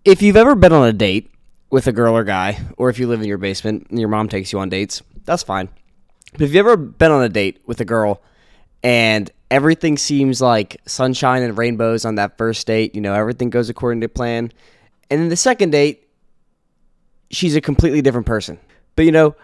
if you've ever been on a date with a girl or guy, or if you live in your basement and your mom takes you on dates, that's fine. But if you've ever been on a date with a girl and everything seems like sunshine and rainbows on that first date, everything goes according to plan, and then the second date, she's a completely different person. But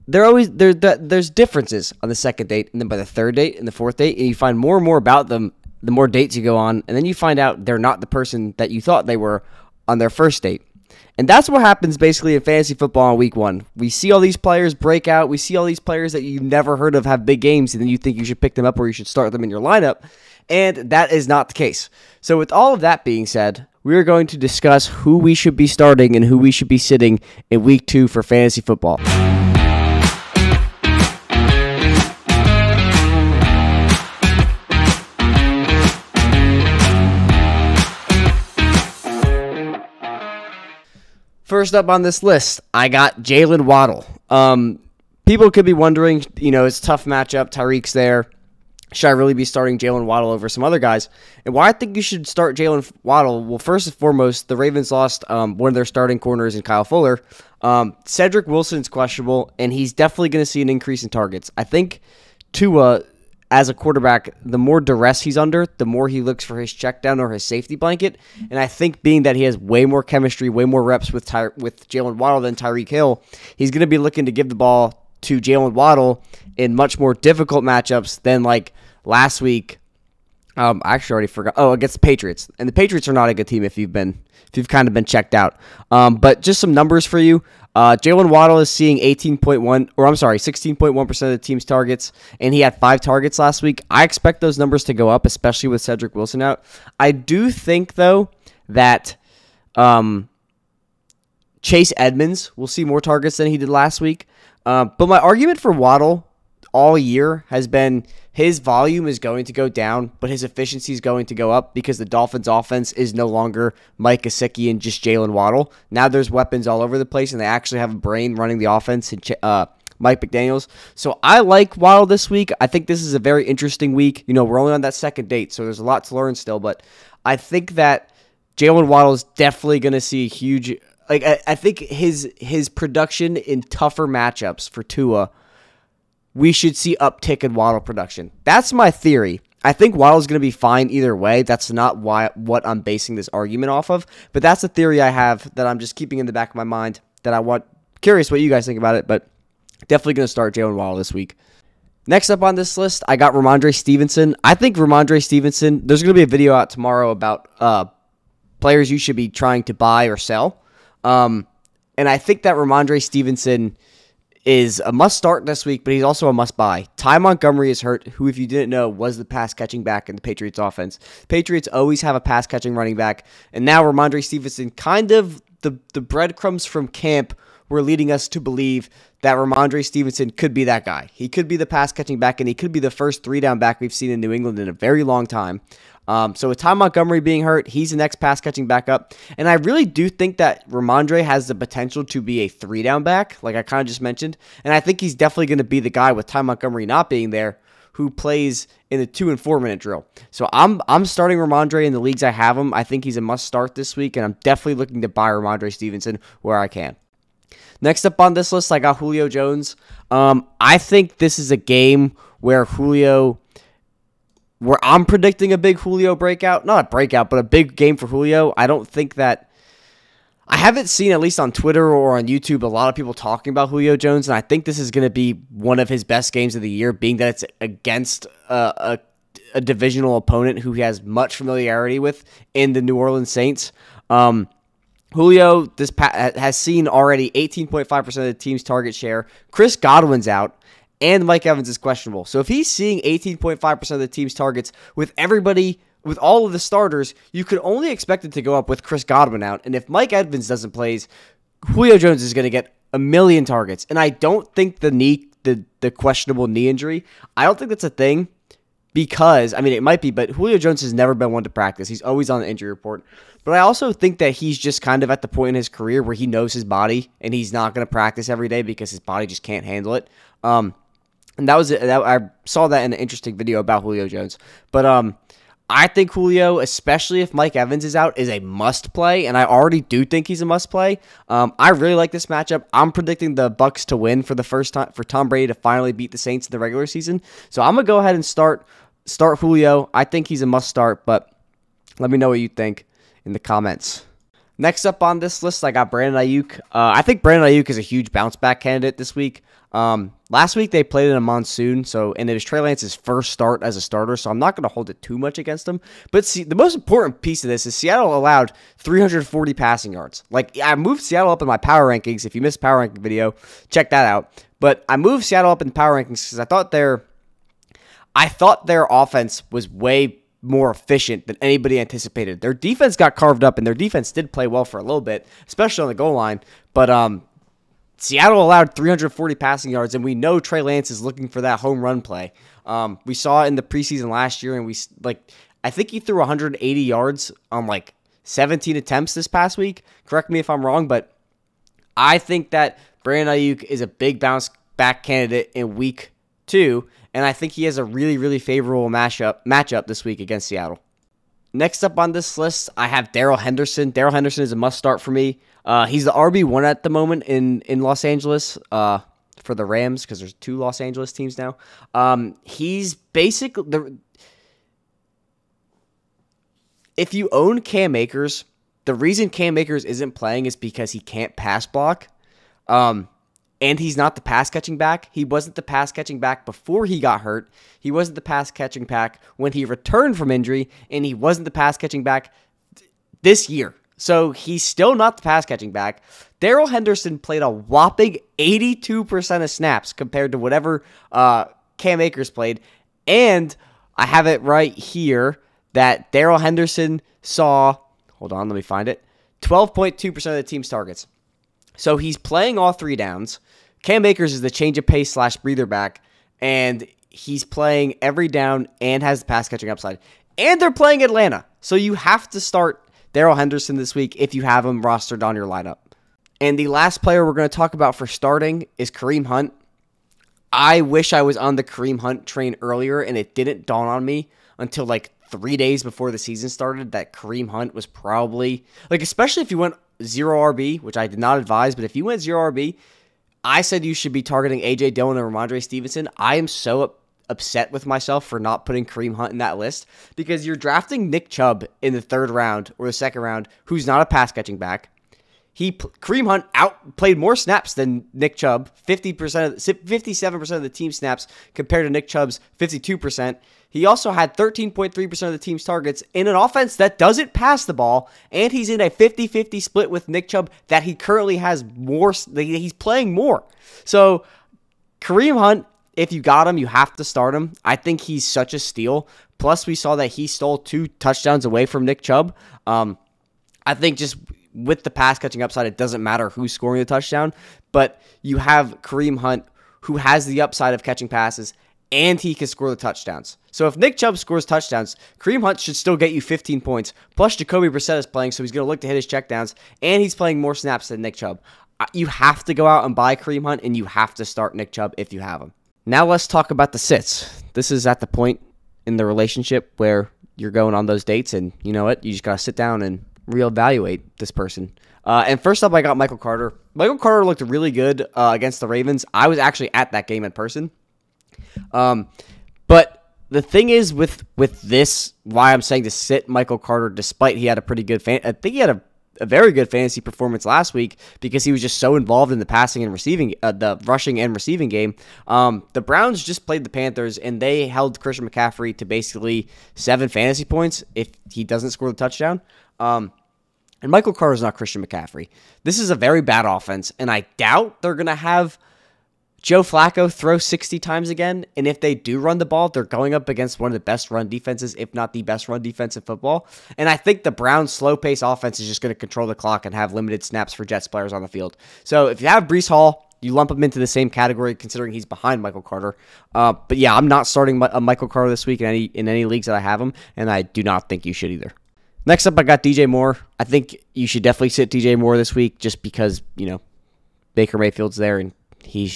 there's differences on the second date, and then by the third date and the fourth date, and you find more and more about them the more dates you go on, and then you find out they're not the person that you thought they were on their first date. And that's what happens basically in fantasy football in week 1. We see all these players break out. We see all these players that you've never heard of have big games, and then you think you should pick them up or you should start them in your lineup. And that is not the case. So with all of that being said, we are going to discuss who we should be starting and who we should be sitting in week 2 for fantasy football. First up on this list, I got Jaylen Waddle. People could be wondering, it's a tough matchup. Tyreek's there. Should I really be starting Jaylen Waddle over some other guys? And why I think you should start Jaylen Waddle, well, first and foremost, the Ravens lost one of their starting corners in Kyle Fuller. Cedric Wilson's questionable, and he's definitely going to see an increase in targets. I think Tua, as a quarterback, the more duress he's under, the more he looks for his check down or his safety blanket. And I think being that he has way more chemistry, way more reps with Jaylen Waddle than Tyreek Hill, he's going to be looking to give the ball to Jaylen Waddle in much more difficult matchups than like last week. I actually already forgot. Oh, against the Patriots. And the Patriots are not a good team if you've kind of been checked out. But just some numbers for you. Jaylen Waddle is seeing 16.1% of the team's targets, and he had 5 targets last week. I expect those numbers to go up, especially with Cedric Wilson out. I do think, though, that Chase Edmonds will see more targets than he did last week. But my argument for Waddle all year has been his volume is going to go down, but his efficiency is going to go up because the Dolphins' offense is no longer Mike Gesicki and just Jaylen Waddle. Now there's weapons all over the place, and they actually have a brain running the offense and Mike McDaniels. So I like Waddle this week. I think this is a very interesting week. We're only on that second date, so there's a lot to learn still, but I think that Jaylen Waddle is definitely going to see a huge... I think his production in tougher matchups for Tua, we should see uptick in Waddle production. That's my theory. I think Waddle's going to be fine either way. That's not what I'm basing this argument off of, but that's a theory I have that I'm just keeping in the back of my mind that I want. Curious what you guys think about it, but definitely going to start Jaylen Waddle this week. Next up on this list, I got Ramondre Stevenson. I think Ramondre Stevenson, there's going to be a video out tomorrow about players you should be trying to buy or sell. And I think that Ramondre Stevenson is a must-start this week, but he's also a must-buy. Ty Montgomery is hurt, who, if you didn't know, was the pass-catching back in the Patriots offense. The Patriots always have a pass-catching running back, and now Ramondre Stevenson, kind of the breadcrumbs from camp were leading us to believe that Ramondre Stevenson could be that guy. He could be the pass-catching back, and he could be the first 3-down back we've seen in New England in a very long time. So with Ty Montgomery being hurt, he's the next pass-catching backup. And I really do think that Ramondre has the potential to be a 3-down back, like I kind of just mentioned. And I think he's definitely going to be the guy with Ty Montgomery not being there who plays in the 2 and 4 minute drill. So I'm starting Ramondre in the leagues I have him. I think he's a must-start this week, and I'm definitely looking to buy Ramondre Stevenson where I can. Next up on this list, I got Julio Jones. I think this is a game where I'm predicting a big Julio breakout. Not a breakout, but a big game for Julio. I don't think that... I haven't seen, at least on Twitter or on YouTube, a lot of people talking about Julio Jones, and I think this is going to be one of his best games of the year, being that it's against a divisional opponent who he has much familiarity with in the New Orleans Saints. Julio has seen already 18.5% of the team's target share. Chris Godwin's out. And Mike Evans is questionable. So if he's seeing 18.5% of the team's targets with everybody, with all of the starters, you could only expect it to go up with Chris Godwin out. And if Mike Evans doesn't play, Julio Jones is going to get 1 million targets. And I don't think the questionable knee injury, I don't think that's a thing because, it might be, but Julio Jones has never been one to practice. He's always on the injury report. But I also think that he's just kind of at the point in his career where he knows his body and he's not going to practice every day because his body just can't handle it. And that was it. I saw that in an interesting video about Julio Jones. But I think Julio, especially if Mike Evans is out, is a must play, and I already do think he's a must play. I really like this matchup. I'm predicting the Bucs to win for the first time, for Tom Brady to finally beat the Saints in the regular season. So I'm gonna go ahead and start Julio. I think he's a must start, but let me know what you think in the comments. Next up on this list, I got Brandon Aiyuk. I think Brandon Aiyuk is a huge bounce back candidate this week. Last week they played in a monsoon, and it was Trey Lance's first start as a starter, so I'm not going to hold it too much against him. But see, the most important piece of this is Seattle allowed 340 passing yards. Like, I moved Seattle up in my power rankings. If you missed power ranking video, check that out. But I moved Seattle up in power rankings because I thought their offense was way more efficient than anybody anticipated. Their defense got carved up, and their defense did play well for a little bit, especially on the goal line. But Seattle allowed 340 passing yards, and we know Trey Lance is looking for that home run play. We saw it in the preseason last year, and I think he threw 180 yards on 17 attempts this past week. Correct me if I'm wrong, but I think that Brandon Aiyuk is a big bounce back candidate in week 2, and I think he has a really, really favorable matchup this week against Seattle. Next up on this list, I have Daryl Henderson. Daryl Henderson is a must-start for me. He's the RB1 at the moment in Los Angeles for the Rams, because there's 2 Los Angeles teams now. He's basically if you own Cam Akers, the reason Cam Akers isn't playing is because he can't pass block. And he's not the pass-catching back. He wasn't the pass-catching back before he got hurt. He wasn't the pass-catching back when he returned from injury, and he wasn't the pass-catching back this year. So he's still not the pass-catching back. Daryl Henderson played a whopping 82% of snaps compared to whatever Cam Akers played. And I have it right here that Daryl Henderson saw, hold on, let me find it, 12.2% of the team's targets. So he's playing all 3 downs. Cam Akers is the change of pace / breather back, and he's playing every down and has the pass catching upside. And they're playing Atlanta. So you have to start Daryl Henderson this week if you have him rostered on your lineup. And the last player we're going to talk about for starting is Kareem Hunt. I wish I was on the Kareem Hunt train earlier, and it didn't dawn on me until 3 days before the season started that Kareem Hunt was probably, especially if you went 0 RB, which I did not advise, but if you went 0 RB, I said you should be targeting A.J. Dillon and Ramondre Stevenson. I am so upset with myself for not putting Kareem Hunt in that list, because you're drafting Nick Chubb in the 3rd round or the 2nd round, who's not a pass-catching back. Kareem Hunt outplayed more snaps than Nick Chubb, 57% of the team snaps compared to Nick Chubb's 52%. He also had 13.3% of the team's targets in an offense that doesn't pass the ball, and he's in a 50-50 split with Nick Chubb that he currently has more. He's playing more. So Kareem Hunt, if you got him, you have to start him. I think he's such a steal. Plus, we saw that he stole 2 touchdowns away from Nick Chubb. I think just with the pass-catching upside, it doesn't matter who's scoring the touchdown, but you have Kareem Hunt, who has the upside of catching passes, and he can score the touchdowns. So if Nick Chubb scores touchdowns, Kareem Hunt should still get you 15 points. Plus, Jacoby Brissett is playing, so he's going to look to hit his checkdowns, and he's playing more snaps than Nick Chubb. You have to go out and buy Kareem Hunt, and you have to start Nick Chubb if you have him. Now let's talk about the sits. This is at the point in the relationship where you're going on those dates, and you know what? You just got to sit down and reevaluate this person. And first up, I got Michael Carter. Michael Carter looked really good against the Ravens. I was actually at that game in person. But the thing is with this, why I'm saying to sit Michael Carter, despite he had a pretty good I think he had a very good fantasy performance last week, because he was just so involved in the passing and receiving, the rushing and receiving game. The Browns just played the Panthers, and they held Christian McCaffrey to basically 7 fantasy points if he doesn't score the touchdown. And Michael Carter is not Christian McCaffrey. This is a very bad offense, and I doubt they're going to have Joe Flacco throw 60 times again. And if they do run the ball, they're going up against one of the best run defenses, if not the best run defense in football. And I think the Browns' slow-paced offense is just going to control the clock and have limited snaps for Jets players on the field. So if you have Breece Hall, you lump him into the same category, considering he's behind Michael Carter. But yeah, I'm not starting Michael Carter this week in any leagues that I have him, and I do not think you should either. Next up, I got DJ Moore. I think you should definitely sit DJ Moore this week, just because, Baker Mayfield's there, and he's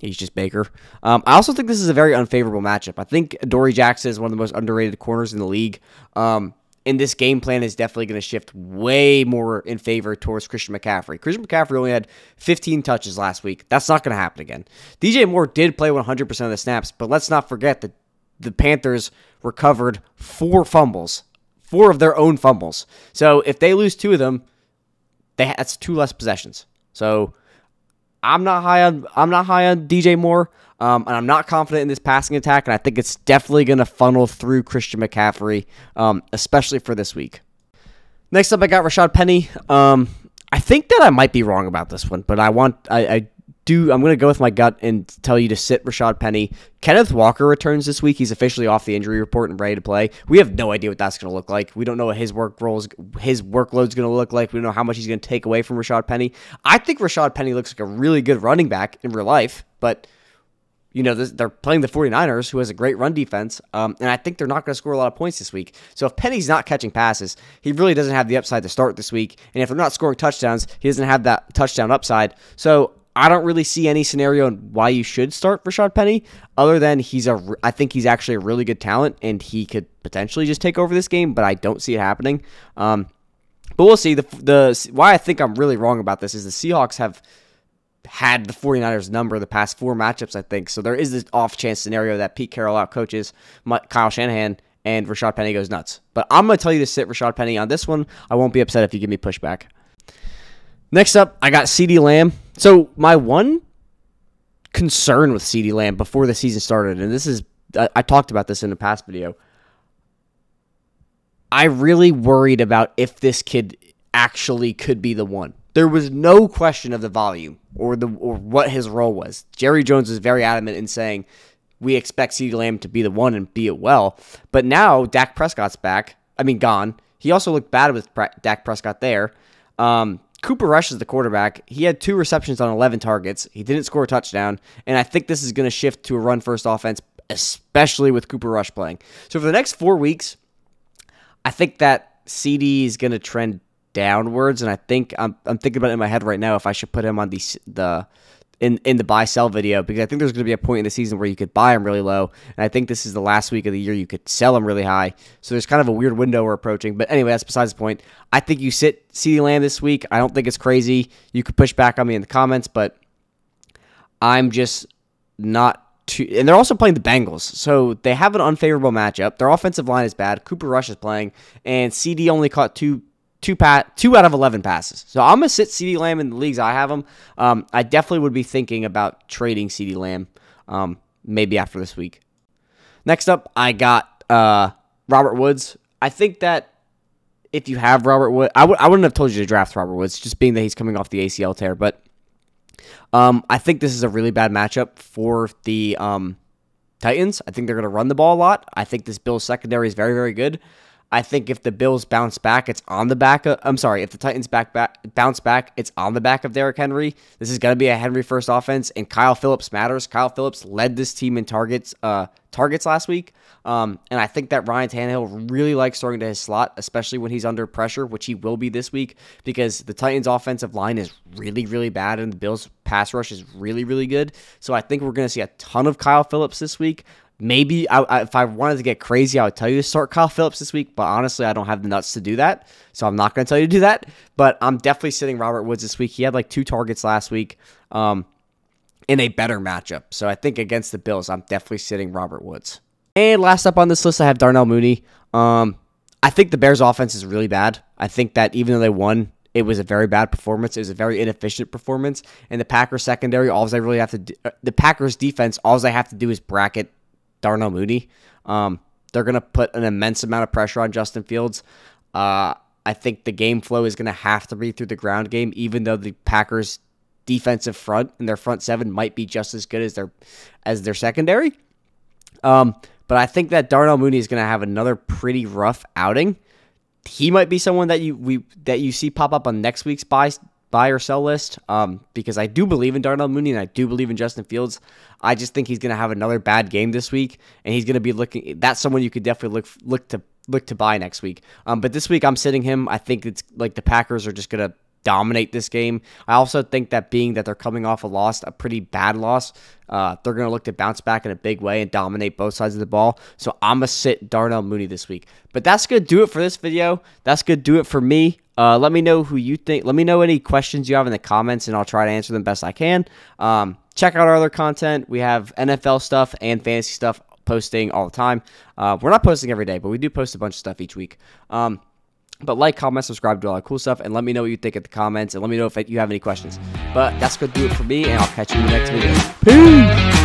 He's just Baker. I also think this is a very unfavorable matchup. I think Adoree Jackson is one of the most underrated corners in the league. And this game plan is definitely going to shift way more in favor towards Christian McCaffrey. Christian McCaffrey only had 15 touches last week. That's not going to happen again. DJ Moore did play 100% of the snaps, but let's not forget that the Panthers recovered 4 fumbles, 4 of their own fumbles. So if they lose 2 of them, that's 2 less possessions. So I'm not high on DJ Moore, and I'm not confident in this passing attack, and I think it's definitely going to funnel through Christian McCaffrey, especially for this week. Next up, I got Rashaad Penny. I think that I might be wrong about this one, but I'm going to go with my gut and tell you to sit Rashaad Penny. Kenneth Walker returns this week. He's officially off the injury report and ready to play. We have no idea what that's going to look like. We don't know what his workload's going to look like. We don't know how much he's going to take away from Rashaad Penny. I think Rashaad Penny looks like a really good running back in real life, but they're playing the 49ers, who has a great run defense, and I think they're not going to score a lot of points this week. So if Penny's not catching passes, he really doesn't have the upside to start this week, and if they're not scoring touchdowns, he doesn't have that touchdown upside. So I don't really see any scenario in why you should start Rashaad Penny, other than I think he's actually a really good talent, and he could potentially just take over this game, but I don't see it happening. But we'll see. Why I think I'm really wrong about this is the Seahawks have had the 49ers number the past 4 matchups, I think. So there is this off-chance scenario that Pete Carroll outcoaches Kyle Shanahan and Rashaad Penny goes nuts. But I'm going to tell you to sit Rashaad Penny on this one. I won't be upset if you give me pushback. Next up, I got CeeDee Lamb. So my one concern with CeeDee Lamb before the season started, and this is, I talked about this in the past video, I really worried about if this kid actually could be the one. There was no question of the volume or what his role was. Jerry Jones was very adamant in saying, we expect CeeDee Lamb to be the one and be it well. But now Dak Prescott's gone. He also looked bad with Dak Prescott there. Cooper Rush is the quarterback. He had 2 receptions on 11 targets. He didn't score a touchdown. And I think this is going to shift to a run-first offense, especially with Cooper Rush playing. So for the next 4 weeks, I think that CD is going to trend downwards, and I think I'm thinking about it in my head right now if I should put him on in the buy sell video, because I think there's going to be a point in the season where you could buy him really low, and I think this is the last week of the year you could sell him really high. So there's kind of a weird window we're approaching. But anyway, that's besides the point. I think you sit CeeDee Lamb this week. I don't think it's crazy. You could push back on me in the comments, but I'm just not too. And they're also playing the Bengals, so they have an unfavorable matchup. Their offensive line is bad. Cooper Rush is playing, and CD only caught two out of 11 passes. So I'm going to sit CeeDee Lamb in the leagues I have him. I definitely would be thinking about trading CeeDee Lamb maybe after this week. Next up, I got Robert Woods. I think that if you have Robert Woods, I wouldn't have told you to draft Robert Woods, just being that he's coming off the ACL tear. But I think this is a really bad matchup for the Titans. I think they're going to run the ball a lot. I think this Bills secondary is very, very good. I think if the Bills bounce back, it's on the back of... I'm sorry, if the Titans bounce back, it's on the back of Derrick Henry. This is going to be a Henry-first offense, and Kyle Phillips matters. Kyle Phillips led this team in targets last week, and I think that Ryan Tannehill really likes throwing to his slot, especially when he's under pressure, which he will be this week, because the Titans' offensive line is really, really bad, and the Bills' pass rush is really, really good. So I think we're going to see a ton of Kyle Phillips this week. Maybe if I wanted to get crazy, I would tell you to start Kyle Phillips this week, but honestly, I don't have the nuts to do that, so I'm not going to tell you to do that. But I'm definitely sitting Robert Woods this week. He had like 2 targets last week in a better matchup. So I think against the Bills, I'm definitely sitting Robert Woods. And last up on this list, I have Darnell Mooney. I think the Bears' offense is really bad. I think that even though they won, it was a very bad performance. It was a very inefficient performance. And the Packers secondary, the Packers defense, all they have to do is bracket Darnell Mooney. They're going to put an immense amount of pressure on Justin Fields. I think the game flow is going to have to be through the ground game, even though the Packers' defensive front and their front 7 might be just as good as their secondary. But I think that Darnell Mooney is going to have another pretty rough outing. He might be someone that you see pop up on next week's buy or sell list, because I do believe in Darnell Mooney and I do believe in Justin Fields. I just think he's going to have another bad game this week, and he's going to be looking. That's someone you could definitely look to buy next week. But this week I'm sitting him. I think it's like the Packers are just going to dominate this game. I also think that being that they're coming off a pretty bad loss, they're going to look to bounce back in a big way and dominate both sides of the ball. So I'm going to sit Darnell Mooney this week. But that's going to do it for this video. That's going to do it for me. Let me know who you think. Let me know any questions you have in the comments, and I'll try to answer them best I can. Check out our other content. We have NFL stuff and fantasy stuff posting all the time. We're not posting every day, but we do post a bunch of stuff each week. But like, comment, subscribe, do all that cool stuff, and let me know what you think in the comments, and let me know if you have any questions. But that's going to do it for me, and I'll catch you in the next video. Peace!